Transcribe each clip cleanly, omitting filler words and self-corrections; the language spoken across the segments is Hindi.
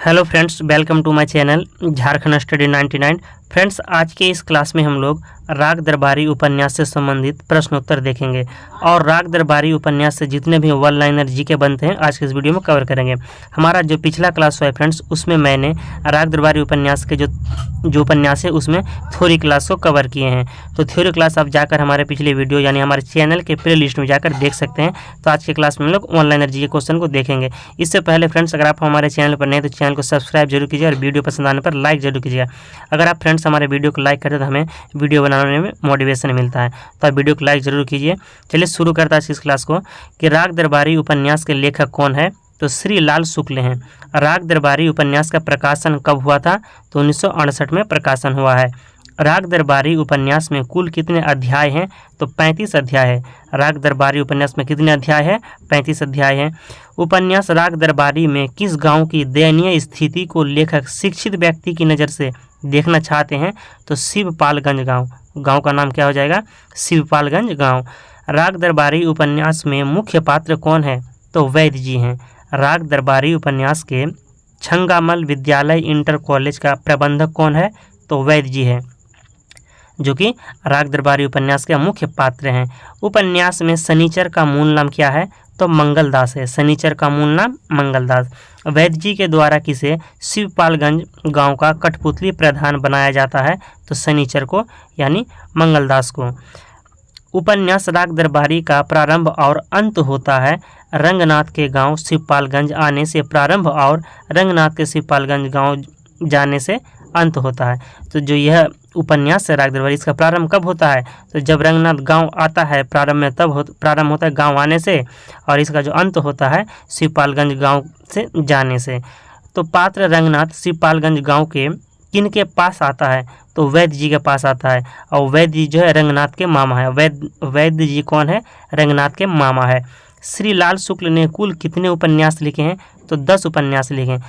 Hello friends, welcome to my channel Jharkhand study 99। Friends, आज के इस क्लास में हम लोग राग दरबारी उपन्यास से संबंधित प्रश्नोत्तर देखेंगे और राग दरबारी उपन्यास से जितने भी वन लाइनर जीके बनते हैं आज के इस वीडियो में कवर करेंगे। हमारा जो पिछला क्लास हुआ है फ्रेंड्स, उसमें मैंने राग दरबारी उपन्यास के जो उपन्यास है उसमें थ्योरी क्लास को कवर किए हैं। तो थ्योरी क्लास आप जाकर हमारे पिछले वीडियो यानी हमारे चैनल के प्ले लिस्ट में जाकर देख सकते हैं। तो आज के क्लास में हम लोग वन लाइनर जीके क्वेश्चन को देखेंगे। इससे पहले फ्रेंड्स, अगर आप हमारे चैनल पर नए तो चैनल को सब्सक्राइब जरूर कीजिए और वीडियो पसंद आने पर लाइक जरूर कीजिएगा। अगर आप फ्रेंड्स हमारे वीडियो को लाइक करते हैं तो हमें वीडियो बनाने में मोटिवेशन मिलता है, तो आप वीडियो को लाइक जरूर कीजिए। चलिए शुरू करता है इस क्लास को कि राग दरबारी उपन्यास के लेखक कौन है। तो श्री लाल शुक्ल हैं। राग दरबारी उपन्यास का प्रकाशन कब हुआ था? तो 1968 में प्रकाशन हुआ है। राग दरबारी उपन्यास में कुल कितने अध्याय हैं? तो 35 अध्याय है। राग दरबारी उपन्यास में कितने अध्याय हैं? 35 अध्याय हैं। उपन्यास राग दरबारी में किस गांव की दयनीय स्थिति को लेखक शिक्षित व्यक्ति की नज़र से देखना चाहते हैं? तो शिवपालगंज गांव। गांव का नाम क्या हो जाएगा? शिवपालगंज गांव। राग दरबारी उपन्यास में मुख्य पात्र कौन है? तो वैद्य जी हैं। राग दरबारी उपन्यास के छंगामल विद्यालय इंटर कॉलेज का प्रबंधक कौन है? तो वैद्य जी है, जो कि राग दरबारी उपन्यास के मुख्य पात्र हैं। उपन्यास में शनिचर का मूल नाम क्या है? तो मंगलदास है। शनिचर का मूल नाम मंगलदास। वैद्य जी के द्वारा किसे शिवपालगंज गांव का कठपुतली प्रधान बनाया जाता है? तो शनिचर को यानी मंगलदास को। उपन्यास राग दरबारी का प्रारंभ और अंत होता है रंगनाथ के गांव शिवपालगंज आने से प्रारंभ और रंगनाथ के शिवपालगंज गांव जाने से अंत होता है। तो जो यह उपन्यास है राग दरबारी, इसका प्रारंभ कब होता है? तो जब रंगनाथ गांव आता है प्रारंभ में, तब प्रारंभ होता है गांव आने से, और इसका जो अंत होता है शिवपालगंज गांव से जाने से। तो पात्र रंगनाथ शिवपालगंज गांव के किन के पास आता है? तो वैद्य जी के पास आता है, और वैद्य जी जो है रंगनाथ के मामा है। वैद्य जी कौन है? रंगनाथ के मामा है। श्री लाल शुक्ल ने कुल कितने उपन्यास लिखे हैं? तो 10 उपन्यास लिखे हैं।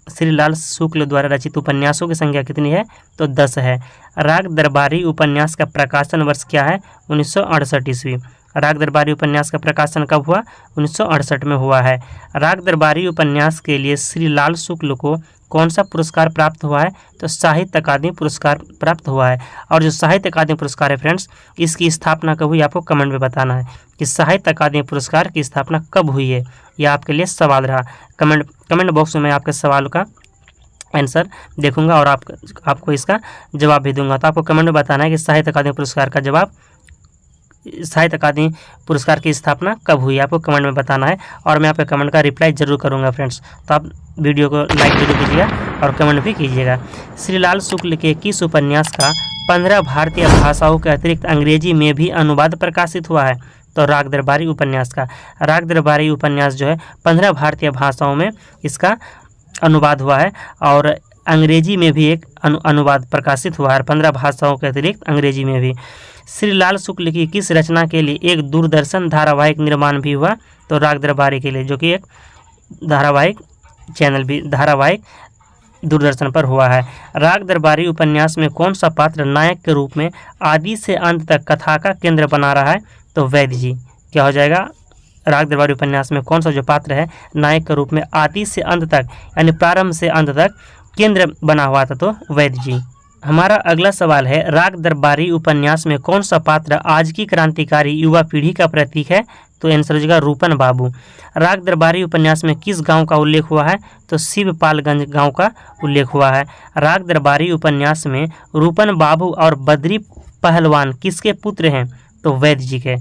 श्री लाल शुक्ल द्वारा रचित उपन्यासों की संख्या कितनी है? तो 10 है। राग दरबारी उपन्यास का प्रकाशन वर्ष क्या है? 1968 ईस्वी। राग दरबारी उपन्यास का प्रकाशन कब हुआ? 1968 में हुआ है। राग दरबारी उपन्यास के लिए श्री लाल शुक्ल को कौन सा पुरस्कार प्राप्त हुआ है? तो साहित्य अकादमी पुरस्कार प्राप्त हुआ है। और जो साहित्य अकादमी पुरस्कार है फ्रेंड्स, इसकी स्थापना कब हुई आपको कमेंट में बताना है कि साहित्य अकादमी पुरस्कार की स्थापना कब हुई है। यह आपके लिए सवाल रहा। कमेंट बॉक्स में मैं आपके सवाल का आंसर देखूंगा और आपको इसका जवाब भी दूंगा। तो आपको कमेंट में बताना है कि साहित्य अकादमी पुरस्कार का जवाब, साहित्य अकादमी पुरस्कार की स्थापना कब हुई, आपको कमेंट में बताना है और मैं आपके कमेंट का रिप्लाई जरूर करूंगा फ्रेंड्स। तो आप वीडियो को लाइक जरूर कीजिएगा और कमेंट भी कीजिएगा। श्री लाल शुक्ल के किस उपन्यास का 15 भारतीय भाषाओं के अतिरिक्त अंग्रेजी में भी अनुवाद प्रकाशित हुआ है? तो राग दरबारी उपन्यास का। राग दरबारी उपन्यास जो है 15 भारतीय भाषाओं में इसका अनुवाद हुआ है और अंग्रेजी में भी एक अनुवाद प्रकाशित हुआ है, 15 भाषाओं के अतिरिक्त अंग्रेजी में भी। श्री लाल शुक्ल की किस रचना के लिए एक दूरदर्शन धारावाहिक निर्माण भी हुआ? तो राग दरबारी के लिए, जो कि एक धारावाहिक दूरदर्शन पर हुआ है। राग दरबारी उपन्यास में कौन सा पात्र नायक के रूप में आदि से अंत तक कथा का केंद्र बना रहा है? तो वैद्य जी। क्या हो जाएगा? राग दरबारी उपन्यास में कौन सा जो पात्र है नायक के रूप में आदि से अंत तक यानी प्रारंभ से अंत तक केंद्र बना हुआ था? तो वैद्य जी। हमारा अगला सवाल है, राग दरबारी उपन्यास में कौन सा पात्र आज की क्रांतिकारी युवा पीढ़ी का प्रतीक है? तो आंसर हो जाएगा रूपन बाबू। राग दरबारी उपन्यास में किस गांव का उल्लेख हुआ है? तो शिवपालगंज गांव का उल्लेख हुआ है। राग दरबारी उपन्यास में रूपन बाबू और बद्री पहलवान किसके पुत्र हैं? तो वैद्य जी के।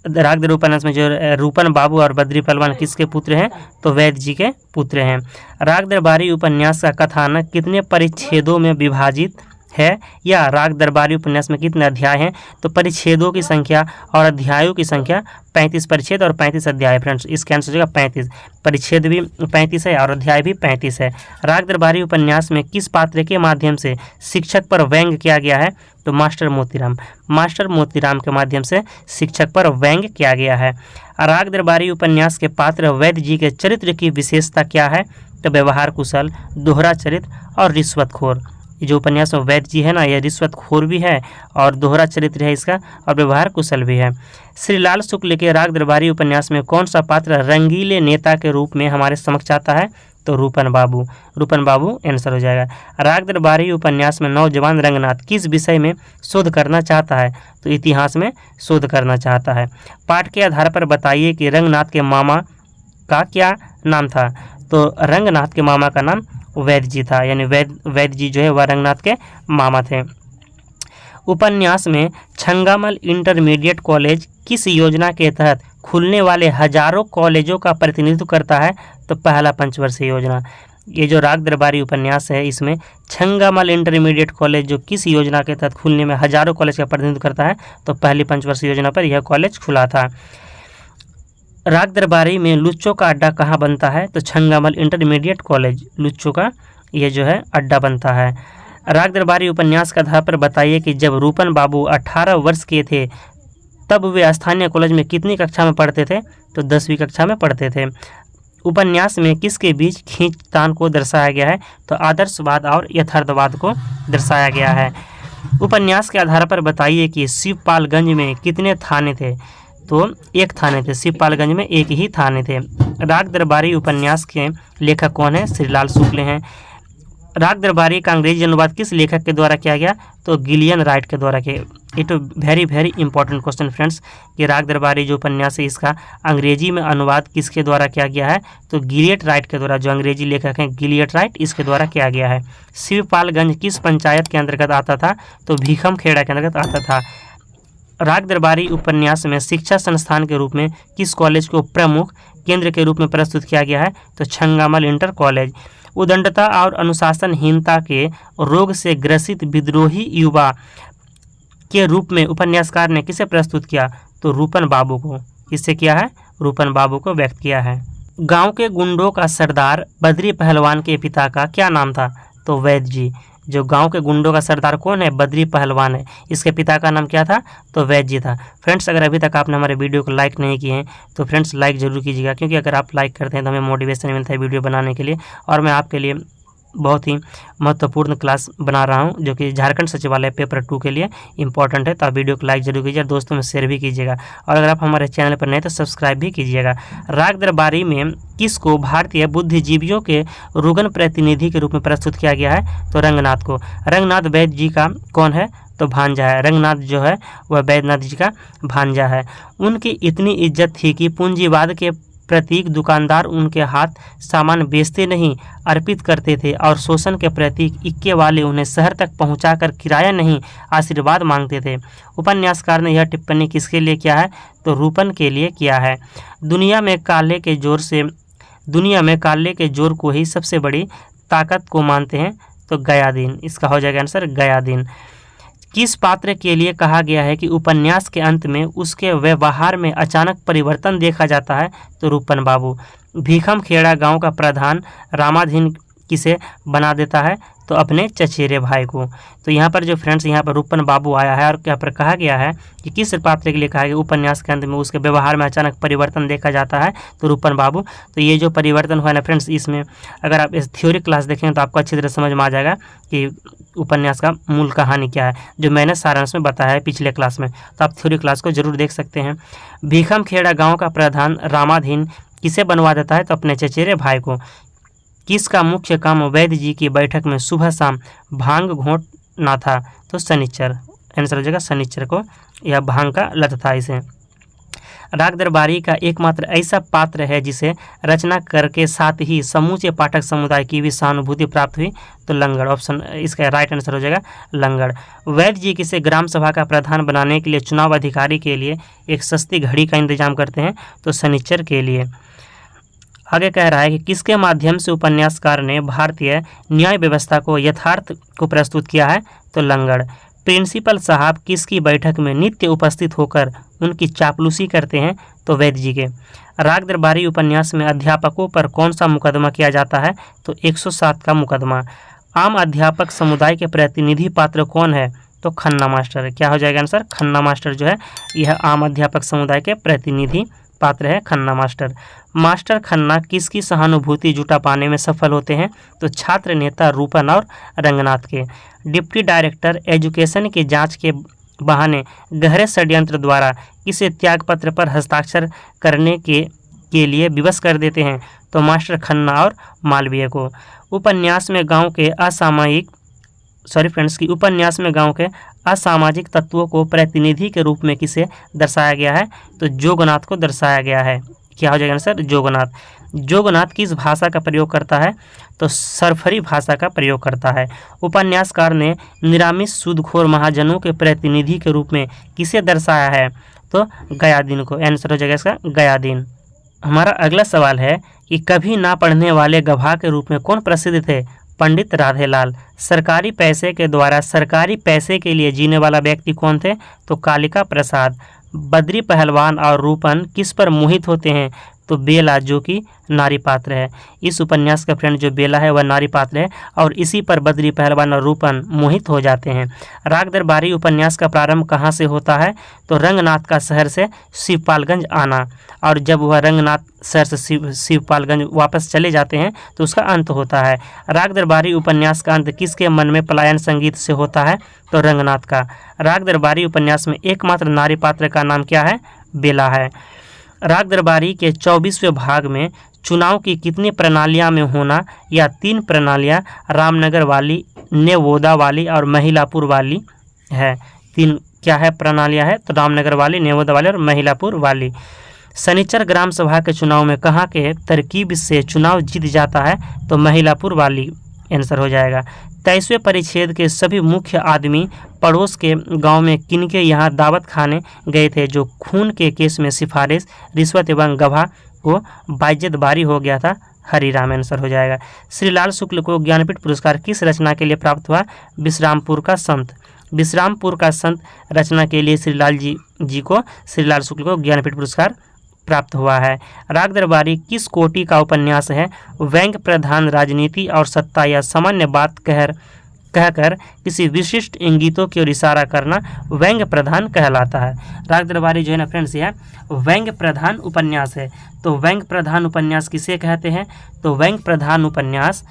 राग दरबारी उपन्यास में जो रूपन बाबू और बद्री पहलवान किसके पुत्र हैं? तो वैद्य जी के पुत्र हैं। राग दरबारी उपन्यास का कथानक कितने परिच्छेदों में विभाजित है, या राग दरबारी उपन्यास में कितने अध्याय हैं? तो परिच्छेदों की संख्या और अध्यायों की संख्या 35 परिच्छेद और 35 अध्याय फ्रेंड्स। इसका आंसर हो जाएगा 35। परिच्छेद भी 35 है और अध्याय भी 35 है। राग दरबारी उपन्यास में किस पात्र के माध्यम से शिक्षक पर व्यंग्य किया गया है? तो मास्टर मोतीराम। मास्टर मोतीराम के माध्यम से शिक्षक पर व्यंग्य किया गया है। राग दरबारी उपन्यास के पात्र वैद्य जी के चरित्र की विशेषता क्या है? तो व्यवहार कुशल, दोहरा चरित्र और रिश्वतखोर। ये जो उपन्यास में वैद्य जी है ना, यह रिश्वतखोर भी है और दोहरा चरित्र है इसका, और व्यवहार कुशल भी है। श्रीलाल शुक्ल के राग दरबारी उपन्यास में कौन सा पात्र रंगीले नेता के रूप में हमारे समक्ष आता है? तो रूपन बाबू। रूपन बाबू आंसर हो जाएगा। राग दरबारी उपन्यास में नौजवान रंगनाथ किस विषय में शोध करना चाहता है? तो इतिहास में शोध करना चाहता है। पाठ के आधार पर बताइए कि रंगनाथ के मामा का क्या नाम था? तो रंगनाथ के मामा का नाम वैद्य जी था, यानी वैद्य जी जो है वह रंगनाथ के मामा थे। उपन्यास में छंगामल इंटरमीडिएट कॉलेज किस योजना के तहत खुलने वाले हजारों कॉलेजों का प्रतिनिधित्व करता है? तो पहला पंचवर्षीय योजना। ये जो राग दरबारी उपन्यास है इसमें छंगामल इंटरमीडिएट कॉलेज जो किस योजना के तहत खुलने में हजारों कॉलेज का प्रतिनिधित्व करता है? तो पहली पंचवर्षीय योजना पर यह कॉलेज खुला था। राग दरबारी में लुच्चों का अड्डा कहाँ बनता है? तो छंगामल इंटरमीडिएट कॉलेज लुच्चों का ये जो है अड्डा बनता है। राग दरबारी उपन्यास के आधार पर बताइए कि जब रूपन बाबू 18 वर्ष के थे तब वे स्थानीय कॉलेज में कितनी कक्षा में पढ़ते थे? तो 10वीं कक्षा में पढ़ते थे। उपन्यास में किसके बीच खींचतान को दर्शाया गया है? तो आदर्शवाद और यथार्थवाद को दर्शाया गया है। उपन्यास के आधार पर बताइए कि शिवपालगंज में कितने थाने थे? तो एक थाने थे। शिवपालगंज में एक ही थाने थे। राग दरबारी उपन्यास के लेखक कौन है? श्रीलाल शुक्ल हैं। राग दरबारी का अंग्रेजी अनुवाद किस लेखक के द्वारा किया गया? तो गिलियन राइट के द्वारा किया। ये तो very very important question friends कि राग दरबारी जो उपन्यास है इसका अंग्रेजी में अनुवाद किसके द्वारा किया गया है? तो गिलियट राइट के द्वारा, जो अंग्रेजी लेखक हैं गिलियट राइट, इसके द्वारा किया गया है। शिवपालगंज किस पंचायत के अंतर्गत आता था? तो भीखम खेड़ा के अंतर्गत आता था। राग दरबारी उपन्यास में शिक्षा संस्थान के रूप में किस कॉलेज को प्रमुख केंद्र के रूप में प्रस्तुत किया गया है? तो छंगामल इंटर कॉलेज। उदंडता और अनुशासनहीनता के रोग से ग्रसित विद्रोही युवा के रूप में उपन्यासकार ने किसे प्रस्तुत किया? तो रूपन बाबू को। किससे किया है? रूपन बाबू को व्यक्त किया है। गांव के गुंडों का सरदार बद्री पहलवान के पिता का क्या नाम था? तो वैद्य जी। जो गांव के गुंडों का सरदार कौन है? बद्री पहलवान है। इसके पिता का नाम क्या था? तो वैद्य जी था। फ्रेंड्स, अगर अभी तक आपने हमारे वीडियो को लाइक नहीं किए हैं तो फ्रेंड्स लाइक ज़रूर कीजिएगा, क्योंकि अगर आप लाइक करते हैं तो हमें मोटिवेशन मिलता है वीडियो बनाने के लिए। और मैं आपके लिए बहुत ही महत्वपूर्ण क्लास बना रहा हूं जो कि झारखंड सचिवालय पेपर 2 के लिए इंपॉर्टेंट है। तो आप वीडियो को लाइक जरूर कीजिए और दोस्तों में शेयर भी कीजिएगा, और अगर आप हमारे चैनल पर नए तो सब्सक्राइब भी कीजिएगा। राग दरबारी में किसको भारतीय बुद्धिजीवियों के रुग्ण प्रतिनिधि के रूप में प्रस्तुत किया गया है? तो रंगनाथ को। रंगनाथ वैद्य जी का कौन है? तो भांजा है। रंगनाथ जो है वह वैद्यनाथ जी का भांजा है। उनकी इतनी इज्जत थी कि पूंजीवाद के प्रतीक दुकानदार उनके हाथ सामान बेचते नहीं अर्पित करते थे, और शोषण के प्रतीक इक्के वाले उन्हें शहर तक पहुंचाकर किराया नहीं आशीर्वाद मांगते थे। उपन्यासकार ने यह टिप्पणी किसके लिए किया है? तो रूपन के लिए किया है। दुनिया में काले के जोर को ही सबसे बड़ी ताकत को मानते हैं, तो गया दिन। इसका हो जाएगा आंसर गया दिन। किस पात्र के लिए कहा गया है कि उपन्यास के अंत में उसके व्यवहार में अचानक परिवर्तन देखा जाता है? तो रूपन बाबू। भीखम खेड़ा गांव का प्रधान रामाधीन किसे बना देता है? तो अपने चचेरे भाई को। तो यहाँ पर जो फ्रेंड्स यहाँ पर रूपन बाबू आया है, और यहाँ पर कहा गया है कि किस पात्र के लिए कहा गया उपन्यास के अंत में उसके व्यवहार में अचानक परिवर्तन देखा जाता है? तो रूपन बाबू। तो ये जो परिवर्तन हुआ ना फ्रेंड्स, इसमें अगर आप इस थ्योरी क्लास देखें तो आपको अच्छी तरह समझ में आ जाएगा कि उपन्यास का मूल कहानी क्या है, जो मैंने सारांश में बताया है पिछले क्लास में। तो आप थ्योरी क्लास को जरूर देख सकते हैं। भीखम खेड़ा गाँव का प्रधान रामाधीन किसे बनवा देता है? तो अपने चचेरे भाई को। किसका मुख्य काम वैद्य जी की बैठक में सुबह शाम भांग घोंटना था? तो शनिचर। आंसर हो जाएगा शनिचर को, यह भांग का लत था इसे। राग दरबारी का एकमात्र ऐसा पात्र है जिसे रचना करके साथ ही समूचे पाठक समुदाय की भी सहानुभूति प्राप्त हुई? तो लंगड़। ऑप्शन इसका राइट आंसर हो जाएगा लंगड़। वैद्य जी किसे ग्राम सभा का प्रधान बनाने के लिए चुनाव अधिकारी के लिए एक सस्ती घड़ी का इंतजाम करते हैं? तो शनिचर के लिए। आगे कह रहा है कि किसके माध्यम से उपन्यासकार ने भारतीय न्याय व्यवस्था को यथार्थ को प्रस्तुत किया है? तो लंगड़। प्रिंसिपल साहब किसकी बैठक में नित्य उपस्थित होकर उनकी चापलूसी करते हैं? तो वैद्य जी के। राग दरबारी उपन्यास में अध्यापकों पर कौन सा मुकदमा किया जाता है? तो 107 का मुकदमा। आम अध्यापक समुदाय के प्रतिनिधि पात्र कौन है? तो खन्ना मास्टर। क्या हो जाएगा आंसर? खन्ना मास्टर जो है यह आम अध्यापक समुदाय के प्रतिनिधि पात्र है, खन्ना मास्टर। मास्टर खन्ना किसकी सहानुभूति जुटा पाने में सफल होते हैं? तो छात्र नेता रूपन और रंगनाथ के। डिप्टी डायरेक्टर एजुकेशन की जांच के बहाने गहरे षड्यंत्र द्वारा किसे त्यागपत्र पर हस्ताक्षर करने के लिए विवश कर देते हैं? तो मास्टर खन्ना और मालवीय को। उपन्यास में गांव के असामाजिक तत्वों को प्रतिनिधि के रूप में किसे दर्शाया गया है? तो जोगनाथ को दर्शाया गया है। क्या हो जाएगा आंसर? जोगनाथ। जोगनाथ किस भाषा का प्रयोग करता है? तो सरफरी भाषा का प्रयोग करता है। उपन्यासकार ने निरामिष सूदखोर महाजनों के प्रतिनिधि के रूप में किसे दर्शाया है? तो गयादीन को। आंसर हो जाएगा इसका गयादीन। हमारा अगला सवाल है कि कभी ना पढ़ने वाले गवाह के रूप में कौन प्रसिद्ध थे? पंडित राधेलाल। सरकारी पैसे के द्वारा सरकारी पैसे के लिए जीने वाला व्यक्ति कौन थे? तो कालिका प्रसाद। बद्री पहलवान और रूपन किस पर मोहित होते हैं? तो बेला, जो कि नारी पात्र है। इस उपन्यास का फ्रेंड जो बेला है वह नारी पात्र है और इसी पर बद्री पहलवान और रूपन मोहित हो जाते हैं। राग दरबारी उपन्यास का प्रारंभ कहाँ से होता है? तो रंगनाथ का शहर से शिवपालगंज आना, और जब वह रंगनाथ शहर से शिवपालगंज वापस चले जाते हैं तो उसका अंत होता है। राग दरबारी उपन्यास का अंत किसके मन में पलायन संगीत से होता है? तो रंगनाथ का। राग दरबारी उपन्यास में एकमात्र नारी पात्र का नाम क्या है? बेला है। राग दरबारी के 24वें भाग में चुनाव की कितनी प्रणालियां में होना या 3 प्रणालियां रामनगर वाली, नेवोदा वाली और महिलापुर वाली है? 3 क्या है प्रणालियां है? तो रामनगर वाली, नेवोदा वाली और महिलापुर वाली। शनिचर ग्राम सभा के चुनाव में कहाँ के तरकीब से चुनाव जीत जाता है? तो महिलापुर वाली आंसर हो जाएगा। 23वें परिच्छेद के सभी मुख्य आदमी पड़ोस के गांव में किनके यहाँ दावत खाने गए थे जो खून के केस में सिफारिश, रिश्वत एवं गवाह को बाइज्जत बारी हो गया था? हरिराम आंसर हो जाएगा। श्रीलाल शुक्ल को ज्ञानपीठ पुरस्कार किस रचना के लिए प्राप्त हुआ? विश्रामपुर का संत। विश्रामपुर का संत रचना के लिए श्रीलाल शुक्ल को ज्ञानपीठ पुरस्कार प्राप्त हुआ है। राग दरबारी किस कोटि का उपन्यास है? व्यंग प्रधान राजनीति और सत्ता या सामान्य बात कहकर किसी विशिष्ट इंगितों की ओर इशारा करना व्यंग प्रधान कहलाता है। राग दरबारी जो है ना फ्रेंड्स यह व्यंग प्रधान उपन्यास है। तो व्यंग प्रधान उपन्यास किसे कहते हैं? तो व्यंग प्रधान उपन्यास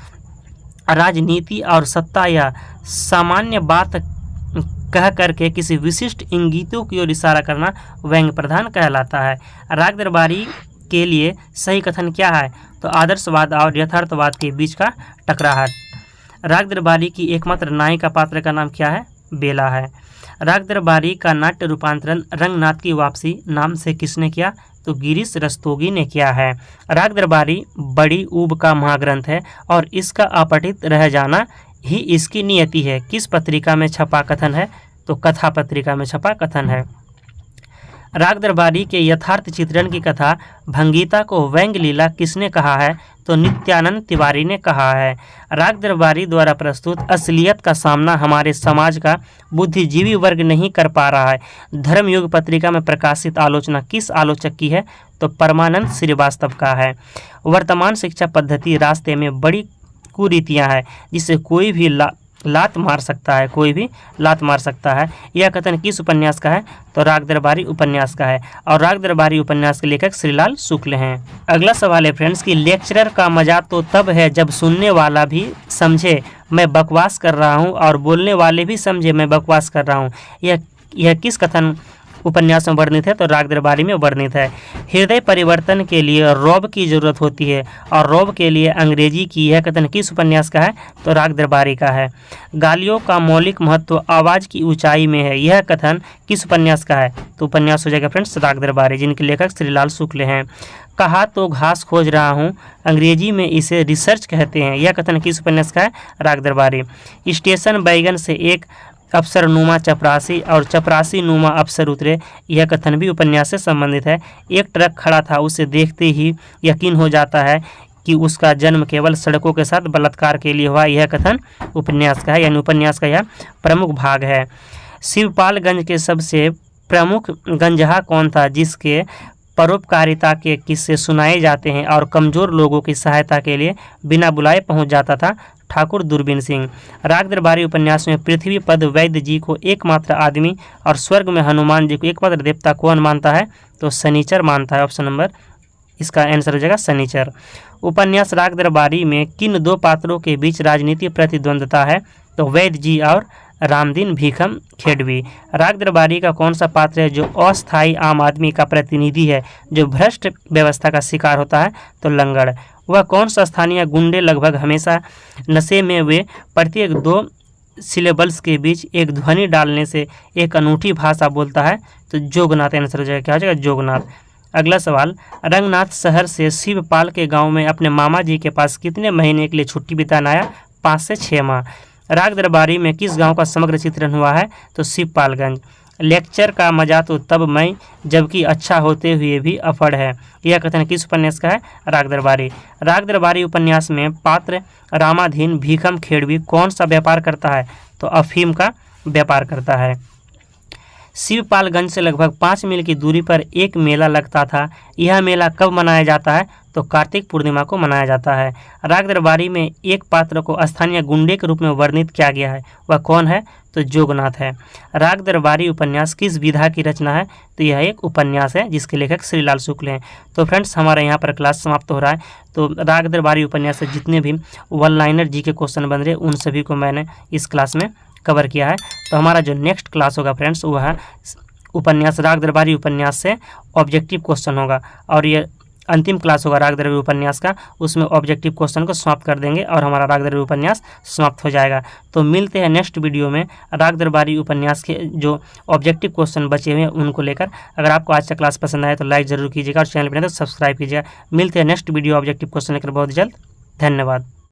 राजनीति और सत्ता या सामान्य बात कह करके किसी विशिष्ट इंगितों की ओर इशारा करना व्यंग प्रधान कहलाता है। राग दरबारी के लिए सही कथन क्या है? तो आदर्शवाद और यथार्थवाद के बीच का टकराहट। राग दरबारी की एकमात्र नायिका पात्र का नाम क्या है? बेला है। राग दरबारी का नाट्य रूपांतरण रंगनाथ की वापसी नाम से किसने किया? तो गिरीश रस्तोगी ने किया है। राग दरबारी बड़ी ऊब का महाग्रंथ है और इसका अपठित रह जाना ही इसकी नियति है। किस पत्रिका में छपा कथन है? तो कथा पत्रिका में छपा कथन है। राग दरबारी के यथार्थ चित्रण की कथा भंगीता को व्यंग लीला किसने कहा है? तो नित्यानंद तिवारी ने कहा है। राग दरबारी द्वारा प्रस्तुत असलियत का सामना हमारे समाज का बुद्धिजीवी वर्ग नहीं कर पा रहा है। धर्मयुग पत्रिका में प्रकाशित आलोचना किस आलोचक की है? तो परमानंद श्रीवास्तव का है। वर्तमान शिक्षा पद्धति रास्ते में बड़ी कुरीतियां हैं जिससे कोई भी लात मार सकता है। यह कथन किस उपन्यास का है? तो राग दरबारी उपन्यास का है और राग दरबारी उपन्यास के लेखक श्रीलाल शुक्ल हैं। अगला सवाल है फ्रेंड्स कि लेक्चरर का मजा तो तब है जब सुनने वाला भी समझे मैं बकवास कर रहा हूँ और बोलने वाले भी समझे मैं बकवास कर रहा हूँ। यह किस कथन उपन्यास में वर्णित है? तो राग दरबारी में वर्णित है। हृदय परिवर्तन के लिए रौब की जरूरत होती है और रौब के लिए अंग्रेजी की। यह कथन किस उपन्यास का है? तो राग दरबारी का है। गालियों का मौलिक महत्व आवाज़ की ऊंचाई में है। यह कथन किस उपन्यास का है? तो उपन्यास हो जाएगा फ्रेंड्स राग दरबारी, जिनके लेखक श्रीलाल शुक्ल हैं। कहा तो घास खोज रहा हूँ, अंग्रेजी में इसे रिसर्च कहते हैं। यह कथन किस उपन्यास का है? राग दरबारी। स्टेशन बैगन से एक अफसरनुमा चपरासी और चपरासी नुमा अफसर उतरे। यह कथन भी उपन्यास से संबंधित है। एक ट्रक खड़ा था, उसे देखते ही यकीन हो जाता है कि उसका जन्म केवल सड़कों के साथ बलात्कार के लिए हुआ। यह कथन उपन्यास का है, यानी उपन्यास का यह प्रमुख भाग है। शिवपालगंज के सबसे प्रमुख गंजहा कौन था जिसके परोपकारिता के किस्से सुनाए जाते हैं और कमज़ोर लोगों की सहायता के लिए बिना बुलाए पहुंच जाता था? ठाकुर दूरबीन सिंह। राग दरबारी उपन्यास में पृथ्वी पद वैद्य जी को एकमात्र आदमी और स्वर्ग में हनुमान जी को एकमात्र देवता कौन मानता है? तो शनिचर मानता है। ऑप्शन नंबर इसका आंसर हो जाएगा शनिचर। उपन्यास राग दरबारी में किन दो पात्रों के बीच राजनीतिक प्रतिद्वंदता है? तो वैद्य जी और रामदीन भीखम खेड़वी। राग दरबारी का कौन सा पात्र है जो अस्थायी आम आदमी का प्रतिनिधि है, जो भ्रष्ट व्यवस्था का शिकार होता है? तो लंगड़। वह कौन सा स्थानीय गुंडे लगभग हमेशा नशे में वे प्रत्येक 2 सिलेबल्स के बीच एक ध्वनि डालने से एक अनूठी भाषा बोलता है? तो जोगनाथ आंसर हो जाएगा। क्या हो जाएगा? जोगनाथ। अगला सवाल, रंगनाथ शहर से शिवपाल के गांव में अपने मामा जी के पास कितने महीने के लिए छुट्टी बिताने आया? 5 से 6 माह। राग दरबारी में किस गांव का समग्र चित्रण हुआ है? तो शिवपालगंज। लेक्चर का मजा तो तब मैं जबकि अच्छा होते हुए भी अफड़ है, यह कथन किस उपन्यास का है? राग दरबारी। राग दरबारी उपन्यास में पात्र रामाधीन भीखम खेड़वी कौन सा व्यापार करता है? तो अफीम का व्यापार करता है। शिवपालगंज से लगभग 5 मील की दूरी पर एक मेला लगता था। यह मेला कब मनाया जाता है? तो कार्तिक पूर्णिमा को मनाया जाता है। राग दरबारी में एक पात्र को स्थानीय गुंडे के रूप में वर्णित किया गया है, वह कौन है? तो जोगनाथ है। राग दरबारी उपन्यास किस विधा की रचना है? तो यह एक उपन्यास है जिसके लेखक श्रीलाल शुक्ल हैं। तो फ्रेंड्स, हमारा यहाँ पर क्लास समाप्त हो रहा है। तो राग दरबारी उपन्यास से जितने भी वन लाइनर जी के क्वेश्चन बन रहे उन सभी को मैंने इस क्लास में कवर किया है। तो हमारा जो नेक्स्ट क्लास होगा फ्रेंड्स, वह है उपन्यास राग दरबारी उपन्यास से ऑब्जेक्टिव क्वेश्चन होगा, और ये अंतिम क्लास होगा राग दरबारी उपन्यास का। उसमें ऑब्जेक्टिव क्वेश्चन को समाप्त कर देंगे और हमारा राग दरबारी उपन्यास समाप्त हो जाएगा। तो मिलते हैं नेक्स्ट वीडियो में राग दरबारी उपन्यास के जो ऑब्जेक्टिव क्वेश्चन बचे हुए हैं उनको लेकर। अगर आपको आज का क्लास पसंद आए तो लाइक जरूर कीजिएगा और चैनल पर तो सब्सक्राइब कीजिएगा। मिलते हैं नेक्स्ट वीडियो ऑब्जेक्टिव क्वेश्चन लेकर बहुत जल्द। धन्यवाद।